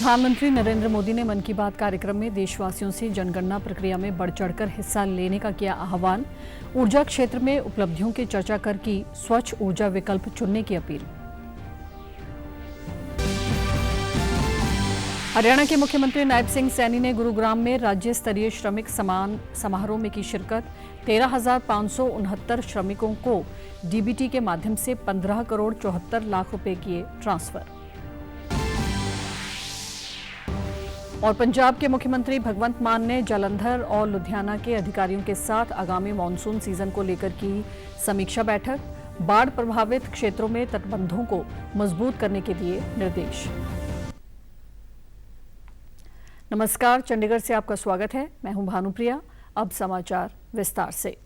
प्रधानमंत्री नरेंद्र मोदी ने मन की बात कार्यक्रम में देशवासियों से जनगणना प्रक्रिया में बढ़ चढ़कर हिस्सा लेने का किया आह्वान। ऊर्जा क्षेत्र में उपलब्धियों की चर्चा कर की स्वच्छ ऊर्जा विकल्प चुनने की अपील। हरियाणा के मुख्यमंत्री नायब सिंह सैनी ने गुरुग्राम में राज्य स्तरीय श्रमिक सम्मान समारोह में की शिरकत। 13,569 श्रमिकों को डीबीटी के माध्यम से 15 करोड़ 74 लाख रुपए किए ट्रांसफर। और पंजाब के मुख्यमंत्री भगवंत मान ने जालंधर और लुधियाना के अधिकारियों के साथ आगामी मानसून सीजन को लेकर की समीक्षा बैठक। बाढ़ प्रभावित क्षेत्रों में तटबंधों को मजबूत करने के दिए निर्देश। नमस्कार, चंडीगढ़ से आपका स्वागत है। मैं हूं भानुप्रिया। अब समाचार विस्तार से।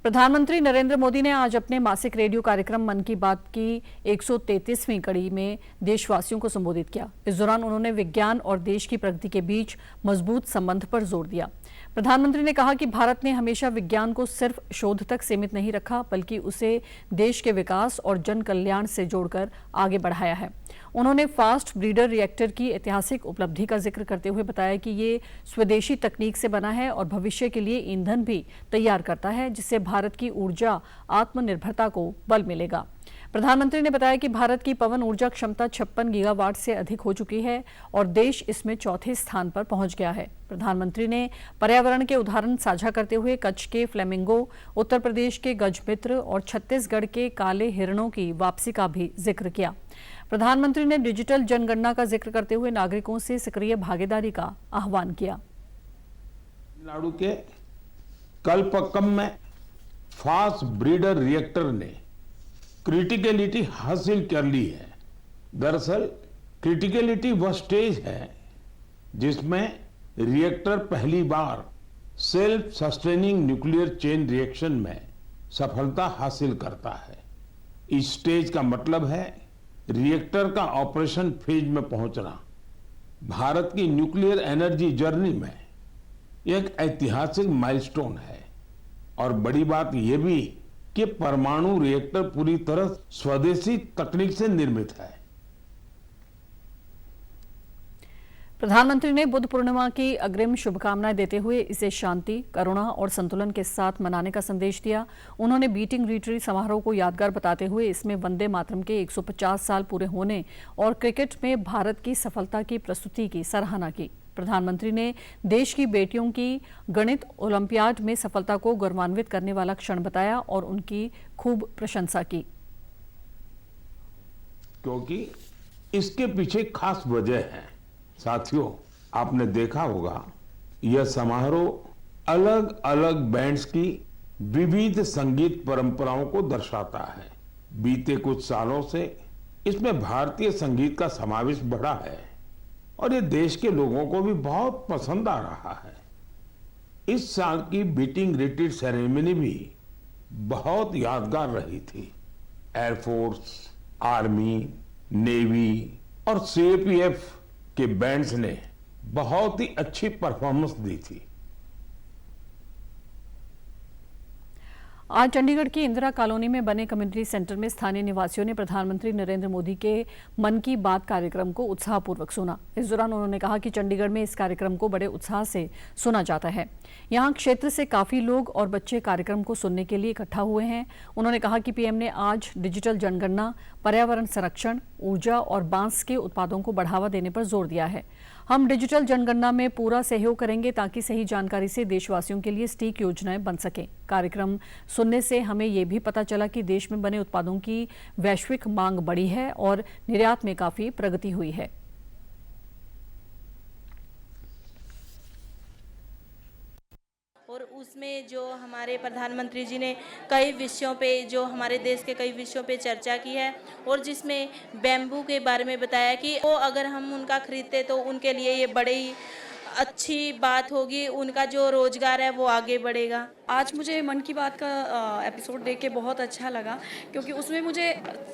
प्रधानमंत्री नरेंद्र मोदी ने आज अपने मासिक रेडियो कार्यक्रम मन की बात की 133वीं कड़ी में देशवासियों को संबोधित किया। इस दौरान उन्होंने विज्ञान और देश की प्रगति के बीच मजबूत संबंध पर जोर दिया। प्रधानमंत्री ने कहा कि भारत ने हमेशा विज्ञान को सिर्फ शोध तक सीमित नहीं रखा, बल्कि उसे देश के विकास और जन कल्याण से जोड़कर आगे बढ़ाया है। उन्होंने फास्ट ब्रीडर रिएक्टर की ऐतिहासिक उपलब्धि का जिक्र करते हुए बताया कि ये स्वदेशी तकनीक से बना है और भविष्य के लिए ईंधन भी तैयार करता है, जिससे भारत की ऊर्जा आत्मनिर्भरता को बल मिलेगा। प्रधानमंत्री ने बताया कि भारत की पवन ऊर्जा क्षमता 56 गीगावाट से अधिक हो चुकी है और देश इसमें चौथे स्थान पर पहुंच गया है। प्रधानमंत्री ने पर्यावरण के उदाहरण साझा करते हुए कच्छ के फ्लेमिंगो, उत्तर प्रदेश के गजमित्र और छत्तीसगढ़ के काले हिरणों की वापसी का भी जिक्र किया। प्रधानमंत्री ने डिजिटल जनगणना का जिक्र करते हुए नागरिकों से सक्रिय भागीदारी का आह्वान किया। तमिलनाडु के कलपक्कम में फास्ट ब्रीडर रिएक्टर ने क्रिटिकलिटी हासिल कर ली है। दरअसल क्रिटिकलिटी वह स्टेज है जिसमें रिएक्टर पहली बार self sustaining nuclear chain reaction में सफलता हासिल करता है। इस स्टेज का मतलब है रिएक्टर का ऑपरेशन फेज में पहुंचना। भारत की न्यूक्लियर एनर्जी जर्नी में एक ऐतिहासिक माइलस्टोन है और बड़ी बात यह भी कि परमाणु रिएक्टर पूरी तरह स्वदेशी तकनीक से निर्मित है। प्रधानमंत्री ने बुद्ध पूर्णिमा की अग्रिम शुभकामनाएं देते हुए इसे शांति, करुणा और संतुलन के साथ मनाने का संदेश दिया। उन्होंने बीटिंग रिट्रीट समारोह को यादगार बताते हुए इसमें वंदे मातरम के 150 साल पूरे होने और क्रिकेट में भारत की सफलता की प्रस्तुति की सराहना की। प्रधानमंत्री ने देश की बेटियों की गणित ओलंपियाड में सफलता को गौरवान्वित करने वाला क्षण बताया और उनकी खूब प्रशंसा की, क्योंकि इसके पीछे खास वजह है। साथियों, आपने देखा होगा यह समारोह अलग अलग बैंड्स की विविध संगीत परंपराओं को दर्शाता है। बीते कुछ सालों से इसमें भारतीय संगीत का समावेश बढ़ा है और ये देश के लोगों को भी बहुत पसंद आ रहा है। इस साल की बीटिंग रिट्रीट सेरेमनी भी बहुत यादगार रही थी। एयरफोर्स, आर्मी, नेवी और सीएपीएफ के बैंड्स ने बहुत ही अच्छी परफॉर्मेंस दी थी। आज चंडीगढ़ की इंदिरा कॉलोनी में बने कम्युनिटी सेंटर में स्थानीय निवासियों ने प्रधानमंत्री नरेंद्र मोदी के मन की बात कार्यक्रम को उत्साहपूर्वक सुना। इस दौरान उन्होंने कहा कि चंडीगढ़ में इस कार्यक्रम को बड़े उत्साह से सुना जाता है। यहां क्षेत्र से काफी लोग और बच्चे कार्यक्रम को सुनने के लिए इकट्ठा हुए हैं। उन्होंने कहा कि पीएम ने आज डिजिटल जनगणना, पर्यावरण संरक्षण, ऊर्जा और बांस के उत्पादों को बढ़ावा देने पर जोर दिया है। हम डिजिटल जनगणना में पूरा सहयोग करेंगे ताकि सही जानकारी से देशवासियों के लिए सटीक योजनाएं बन सकें। कार्यक्रम सुनने से हमें ये भी पता चला कि देश में बने उत्पादों की वैश्विक मांग बढ़ी है और निर्यात में काफी प्रगति हुई है। और उसमें जो हमारे प्रधानमंत्री जी ने कई विषयों पे, जो हमारे देश के कई विषयों पे चर्चा की है और जिसमें बैम्बू के बारे में बताया कि वो अगर हम उनका खरीदते तो उनके लिए ये बड़ी अच्छी बात होगी, उनका जो रोजगार है वो आगे बढ़ेगा। आज मुझे मन की बात का एपिसोड देख के बहुत अच्छा लगा, क्योंकि उसमें मुझे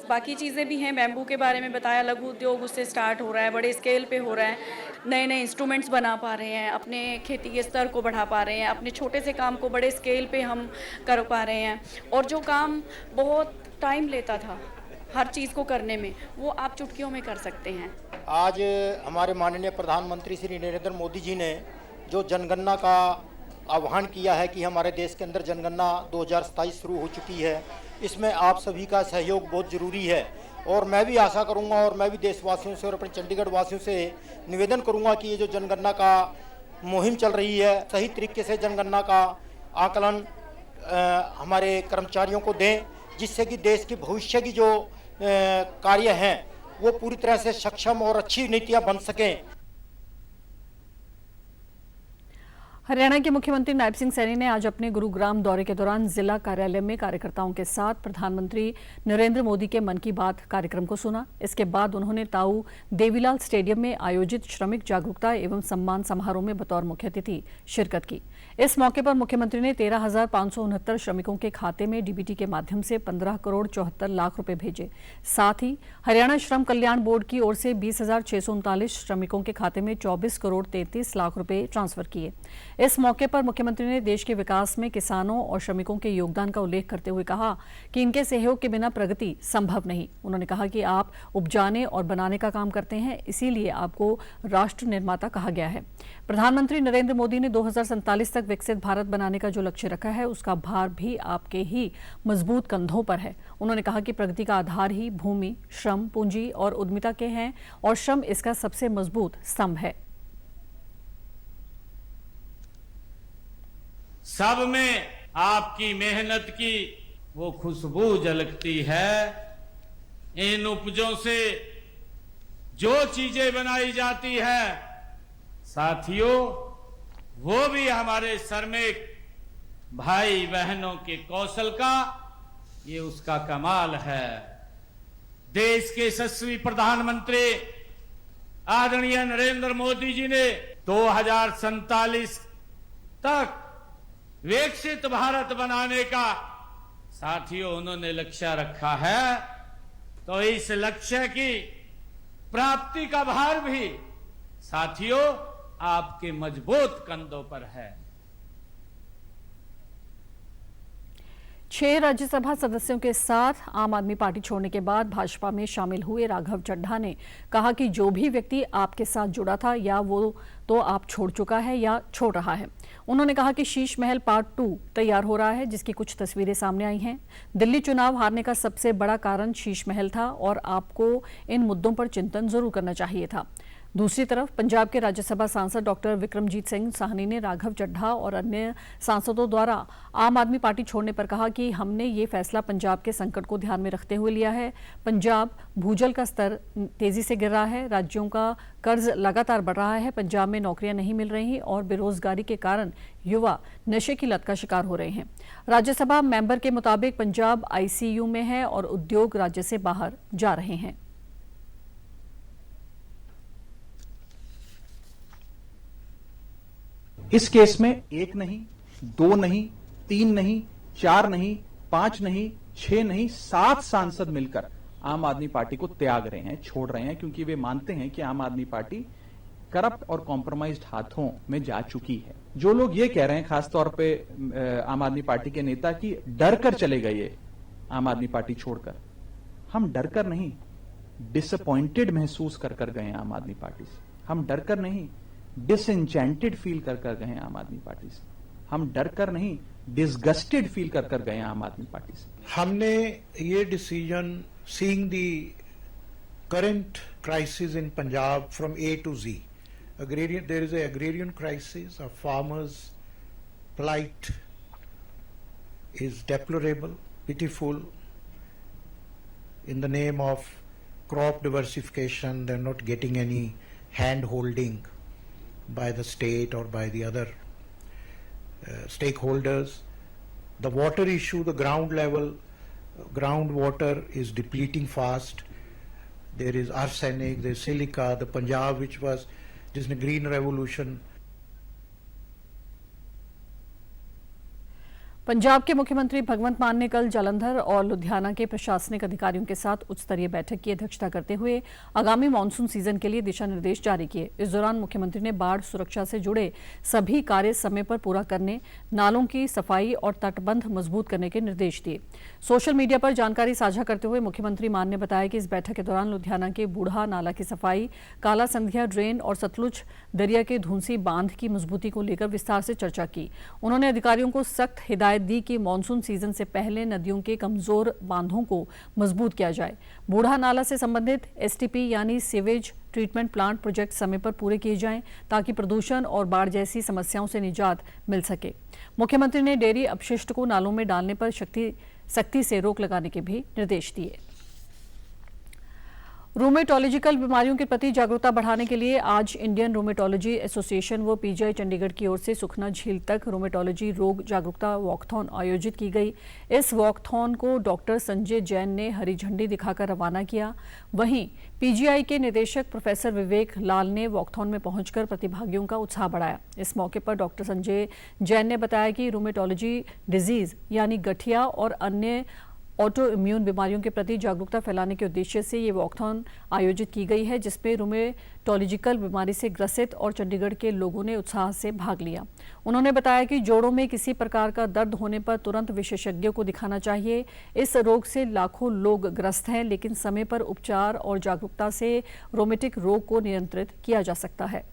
बाकी चीज़ें भी हैं। बैम्बू के बारे में बताया, लघु उद्योग उससे स्टार्ट हो रहा है, बड़े स्केल पे हो रहा है, नए नए इंस्ट्रूमेंट्स बना पा रहे हैं, अपने खेती के स्तर को बढ़ा पा रहे हैं, अपने छोटे से काम को बड़े स्केल पे हम कर पा रहे हैं। और जो काम बहुत टाइम लेता था हर चीज़ को करने में, वो आप चुटकियों में कर सकते हैं। आज हमारे माननीय प्रधानमंत्री श्री नरेंद्र मोदी जी ने जो जनगणना का आह्वान किया है कि हमारे देश के अंदर जनगणना 2027 शुरू हो चुकी है, इसमें आप सभी का सहयोग बहुत ज़रूरी है। और मैं भी आशा करूंगा और मैं भी देशवासियों से और अपने चंडीगढ़ वासियों से निवेदन करूंगा कि ये जो जनगणना का मुहिम चल रही है, सही तरीके से जनगणना का आकलन हमारे कर्मचारियों को दें, जिससे कि देश के भविष्य की जो कार्य हैं वो पूरी तरह से सक्षम और अच्छी नीतियां बन सकें। हरियाणा के मुख्यमंत्री नायब सिंह सैनी ने आज अपने गुरुग्राम दौरे के दौरान जिला कार्यालय में कार्यकर्ताओं के साथ प्रधानमंत्री नरेंद्र मोदी के मन की बात कार्यक्रम को सुना। इसके बाद उन्होंने ताऊ देवीलाल स्टेडियम में आयोजित श्रमिक जागरूकता एवं सम्मान समारोह में बतौर मुख्य अतिथि शिरकत की। इस मौके पर मुख्यमंत्री ने 13,569 श्रमिकों के खाते में डीबीटी के माध्यम से 15 करोड़ 74 लाख रुपए भेजे। साथ ही हरियाणा श्रम कल्याण बोर्ड की ओर से 20,639 श्रमिकों के खाते में 24 करोड़ 33 लाख रुपए ट्रांसफर किए। इस मौके पर मुख्यमंत्री ने देश के विकास में किसानों और श्रमिकों के योगदान का उल्लेख करते हुए कहा कि इनके सहयोग के बिना प्रगति संभव नहीं। उन्होंने कहा कि आप उपजाने और बनाने का काम करते हैं, इसीलिए आपको राष्ट्र निर्माता कहा गया है। प्रधानमंत्री नरेंद्र मोदी ने 2047 तक विकसित भारत बनाने का जो लक्ष्य रखा है, उसका भार भी आपके ही मजबूत कंधों पर है। उन्होंने कहा कि प्रगति का आधार ही भूमि, श्रम, पूंजी और उद्यमिता के हैं और श्रम इसका सबसे मजबूत स्तंभ है। सब में आपकी मेहनत की वो खुशबू झलकती है। इन उपजों से जो चीजें बनाई जाती है साथियों, वो भी हमारे श्रमिक भाई बहनों के कौशल का ये उसका कमाल है। देश के यशस्वी प्रधानमंत्री आदरणीय नरेंद्र मोदी जी ने 2047 तक विकसित भारत बनाने का साथियों उन्होंने लक्ष्य रखा है। तो इस लक्ष्य की प्राप्ति का भार भी साथियों आपके मजबूत कंधों पर है। 6 राज्यसभा सदस्यों के साथ आम आदमी पार्टी छोड़ने के बाद भाजपा में शामिल हुए राघव चड्ढा ने कहा कि जो भी व्यक्ति आपके साथ जुड़ा था या वो तो आप छोड़ चुका है या छोड़ रहा है। उन्होंने कहा कि शीश महल पार्ट 2 तैयार हो रहा है, जिसकी कुछ तस्वीरें सामने आई हैं। दिल्ली चुनाव हारने का सबसे बड़ा कारण शीश महल था और आपको इन मुद्दों पर चिंतन जरूर करना चाहिए था। दूसरी तरफ पंजाब के राज्यसभा सांसद डॉक्टर विक्रमजीत सिंह साहनी ने राघव चड्ढा और अन्य सांसदों द्वारा आम आदमी पार्टी छोड़ने पर कहा कि हमने ये फैसला पंजाब के संकट को ध्यान में रखते हुए लिया है। पंजाब भूजल का स्तर तेजी से गिर रहा है, राज्यों का कर्ज लगातार बढ़ रहा है, पंजाब में नौकरियां नहीं मिल रही और बेरोजगारी के कारण युवा नशे की लत का शिकार हो रहे हैं। राज्यसभा मेंबर के मुताबिक पंजाब आईसीयू में है और उद्योग राज्य से बाहर जा रहे हैं। इस केस में 1 नहीं, 2 नहीं, 3 नहीं, 4 नहीं, 5 नहीं, 6 नहीं, 7 सांसद मिलकर आम आदमी पार्टी को त्याग रहे हैं, छोड़ रहे हैं, क्योंकि वे मानते हैं कि आम आदमी पार्टी करप्ट और कॉम्प्रोमाइज्ड हाथों में जा चुकी है। जो लोग ये कह रहे हैं, खासतौर पे आम आदमी पार्टी के नेता, कि डर कर चले गए आम आदमी पार्टी छोड़कर, हम डर कर नहीं, डिसअपॉइंटेड महसूस कर गए आम आदमी पार्टी से। हम डर कर नहीं, डिसएंचेंटेड फील कर गए आम आदमी पार्टी से। हम डर कर नहीं, डिसगस्टेड फील कर गए आम आदमी पार्टी से। हमने ये decision, seeing the current crisis in Punjab from A to Z, agrarian, there is a agrarian crisis of farmers' plight is deplorable, pitiful. In the name of crop diversification, they're not getting any hand holding by the state or by the other stakeholders. The water issue, the ground level, groundwater is depleting fast. There is arsenic, there is silica, the Punjab which was just a green revolution. Punjab के मुख्यमंत्री भगवंत मान ने कल जालंधर और लुधियाना के प्रशासनिक अधिकारियों के साथ उच्च स्तरीय बैठक की अध्यक्षता करते हुए आगामी मानसून सीजन के लिए दिशा निर्देश जारी किए। इस दौरान मुख्यमंत्री ने बाढ़ सुरक्षा से जुड़े सभी कार्य समय पर पूरा करने, नालों की सफाई और तटबंध मजबूत करने के निर्देश दिए। सोशल मीडिया पर जानकारी साझा करते हुए मुख्यमंत्री मान ने बताया कि इस बैठक के दौरान लुधियाना के बूढ़ा नाला की सफाई, काला संधिया ड्रेन और सतलुज दरिया के धुंसी बांध की मजबूती को लेकर विस्तार से चर्चा की। उन्होंने अधिकारियों को सख्त हिदायत दी कि मानसून सीजन से पहले नदियों के कमजोर बांधों को मजबूत किया जाए। बूढ़ा नाला से संबंधित एसटीपी यानी सीवेज ट्रीटमेंट प्लांट प्रोजेक्ट समय पर पूरे किए जाएं ताकि प्रदूषण और बाढ़ जैसी समस्याओं से निजात मिल सके। मुख्यमंत्री ने डेयरी अपशिष्ट को नालों में डालने पर सख्ती से रोक लगाने के भी निर्देश दिए। रूमेटोलॉजिकल बीमारियों के प्रति जागरूकता बढ़ाने के लिए आज इंडियन रूमेटोलॉजी एसोसिएशन व पीजीआई चंडीगढ़ की ओर से सुखना झील तक रूमेटोलॉजी रोग जागरूकता वॉकथॉन आयोजित की गई। इस वॉकथॉन को डॉक्टर संजय जैन ने हरी झंडी दिखाकर रवाना किया। वहीं पीजीआई के निदेशक प्रोफेसर विवेक लाल ने वॉकथॉन में पहुंचकर प्रतिभागियों का उत्साह बढ़ाया। इस मौके पर डॉक्टर संजय जैन ने बताया कि रूमेटोलॉजी डिजीज यानी गठिया और अन्य ऑटो इम्यून बीमारियों के प्रति जागरूकता फैलाने के उद्देश्य से ये वॉकथॉन आयोजित की गई है, जिसमें रूमेटोलॉजिकल बीमारी से ग्रसित और चंडीगढ़ के लोगों ने उत्साह से भाग लिया। उन्होंने बताया कि जोड़ों में किसी प्रकार का दर्द होने पर तुरंत विशेषज्ञों को दिखाना चाहिए। इस रोग से लाखों लोग ग्रस्त हैं, लेकिन समय पर उपचार और जागरूकता से रोमेटिक रोग को नियंत्रित किया जा सकता है।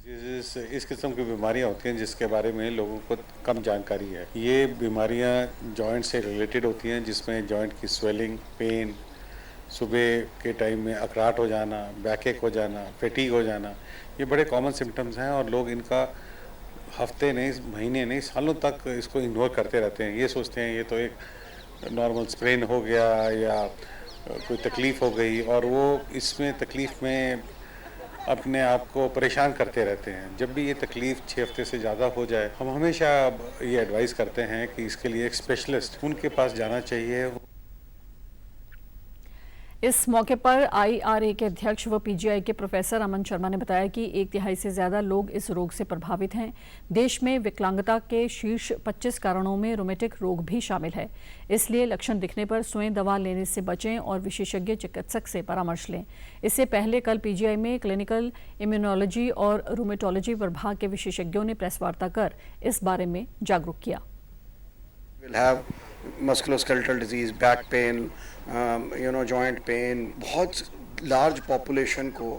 इस किस्म की बीमारियां होती हैं जिसके बारे में लोगों को कम जानकारी है। ये बीमारियां जॉइंट से रिलेटेड होती हैं, जिसमें जॉइंट की स्वेलिंग, पेन, सुबह के टाइम में अकड़ाहट हो जाना, बैकएक हो जाना, फैटीग हो जाना, ये बड़े कॉमन सिम्टम्स हैं और लोग इनका हफ्ते नहीं, महीने नहीं, सालों तक इसको इग्नोर करते रहते हैं। ये सोचते हैं ये तो एक नॉर्मल स्प्रेन हो गया या कोई तकलीफ़ हो गई, और वो इसमें तकलीफ़ में अपने आप को परेशान करते रहते हैं। जब भी ये तकलीफ़ 6 हफ्ते से ज़्यादा हो जाए, हम हमेशा ये एडवाइस करते हैं कि इसके लिए एक स्पेशलिस्ट उनके पास जाना चाहिए। इस मौके पर आईआरए के अध्यक्ष व पीजीआई के प्रोफेसर अमन शर्मा ने बताया कि 1/3 से ज्यादा लोग इस रोग से प्रभावित हैं। देश में विकलांगता के शीर्ष 25 कारणों में रोमेटिक रोग भी शामिल है। इसलिए लक्षण दिखने पर स्वयं दवा लेने से बचें और विशेषज्ञ चिकित्सक से परामर्श लें। इससे पहले कल पीजीआई में क्लिनिकल इम्यूनोलॉजी और रूमेटोलॉजी विभाग के विशेषज्ञों ने प्रेस वार्ता कर इस बारे में जागरूक किया। We'll have musculoskeletal disease, back pain, joint pain, बहुत लार्ज पॉपुलेशन को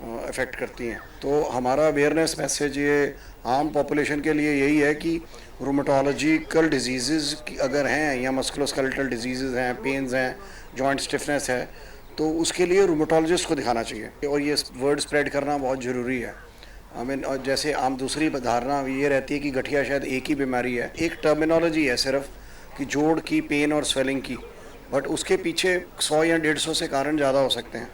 अफेक्ट करती हैं। तो हमारा अवेयरनेस मैसेज ये आम पॉपुलेशन के लिए यही है कि रूमेटोलॉजिकल डिजीज़ अगर हैं या मस्कुलोस्केलेटल डिजीज़ हैं, पेन्स हैं, जॉइंट स्टिफनेस है, तो उसके लिए रूमेटोलॉजिस्ट को दिखाना चाहिए। और ये वर्ड स्प्रेड करना बहुत ज़रूरी है। और जैसे आम दूसरी धारणा ये रहती है कि गठिया शायद एक ही बीमारी है, एक टर्मिनोलॉजी है सिर्फ कि जोड़ की पेन और स्वेलिंग की, बट उसके पीछे 100 या 150 से कारण ज़्यादा हो सकते हैं।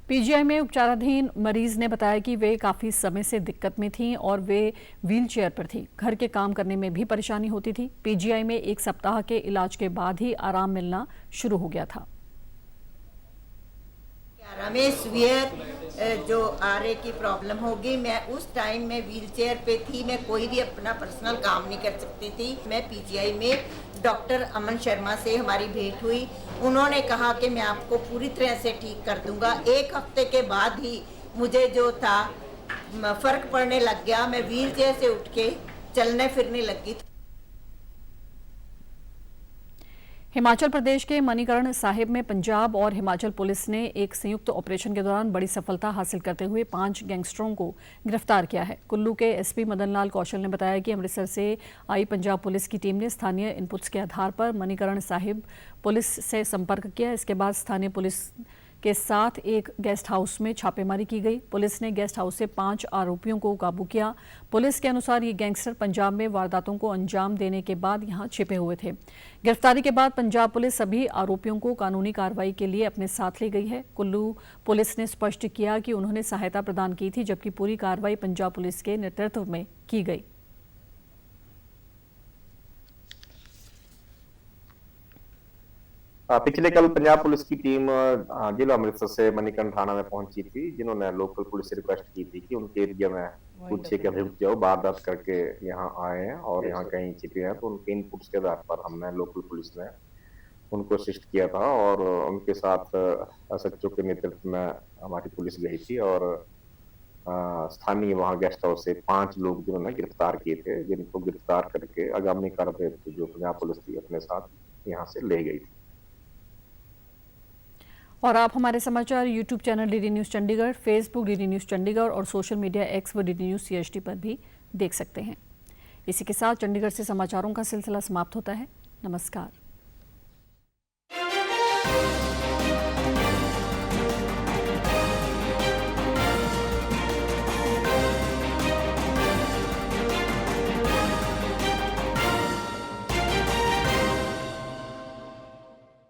पीजीआई में उपचाराधीन मरीज ने बताया कि वे काफ़ी समय से दिक्कत में थीं और वे व्हीलचेयर पर थी। घर के काम करने में भी परेशानी होती थी। पीजीआई में 1 सप्ताह के इलाज के बाद ही आराम मिलना शुरू हो गया था। में सीवियर जो आरए की प्रॉब्लम होगी, मैं उस टाइम में व्हीलचेयर पे थी, मैं कोई भी अपना पर्सनल काम नहीं कर सकती थी। मैं पीजीआई में डॉक्टर अमन शर्मा से हमारी भेंट हुई। उन्होंने कहा कि मैं आपको पूरी तरह से ठीक कर दूंगा। 1 हफ्ते के बाद ही मुझे जो था फर्क पड़ने लग गया। मैं व्हीलचेयर से उठ के चलने फिरने लगी। हिमाचल प्रदेश के मणिकर्ण साहिब में पंजाब और हिमाचल पुलिस ने एक संयुक्त ऑपरेशन के दौरान बड़ी सफलता हासिल करते हुए 5 गैंगस्टरों को गिरफ्तार किया है। कुल्लू के एसपी मदन लाल कौशल ने बताया कि अमृतसर से आई पंजाब पुलिस की टीम ने स्थानीय इनपुट्स के आधार पर मणिकर्ण साहिब पुलिस से संपर्क किया। इसके बाद स्थानीय पुलिस के साथ एक गेस्ट हाउस में छापेमारी की गई। पुलिस ने गेस्ट हाउस से 5 आरोपियों को काबू किया। पुलिस के अनुसार ये गैंगस्टर पंजाब में वारदातों को अंजाम देने के बाद यहां छिपे हुए थे। गिरफ्तारी के बाद पंजाब पुलिस सभी आरोपियों को कानूनी कार्रवाई के लिए अपने साथ ले गई है। कुल्लू पुलिस ने स्पष्ट किया कि उन्होंने सहायता प्रदान की थी, जबकि पूरी कार्रवाई पंजाब पुलिस के नेतृत्व में की गई। पिछले कल पंजाब पुलिस की टीम जिला अमृतसर से मणिकर्ण थाना में पहुंची थी, जिन्होंने लोकल पुलिस से रिक्वेस्ट की थी कि उनके एरिया में पूछे कि अभियुक्त जो वारदात करके यहाँ आए हैं और यहाँ कहीं छिपे हैं, तो उनके इनपुट्स के आधार पर हमने लोकल पुलिस ने उनको असिस्ट किया था और उनके साथ एसएचओ के नेतृत्व में हमारी पुलिस गई थी और स्थानीय वहाँ गेस्ट हाउस से 5 लोग जिन्होंने गिरफ्तार किए थे, जिनको गिरफ्तार करके आगामी कार्रवाई जो पंजाब पुलिस थी अपने साथ यहाँ से ले गई थी। और आप हमारे समाचार YouTube channel DD news Chandigarh, Facebook DD news Chandigarh और सोशल मीडिया एक्स व डीडी न्यूज़ CHD पर भी देख सकते हैं। इसी के साथ चंडीगढ़ से समाचारों का सिलसिला समाप्त होता है। नमस्कार।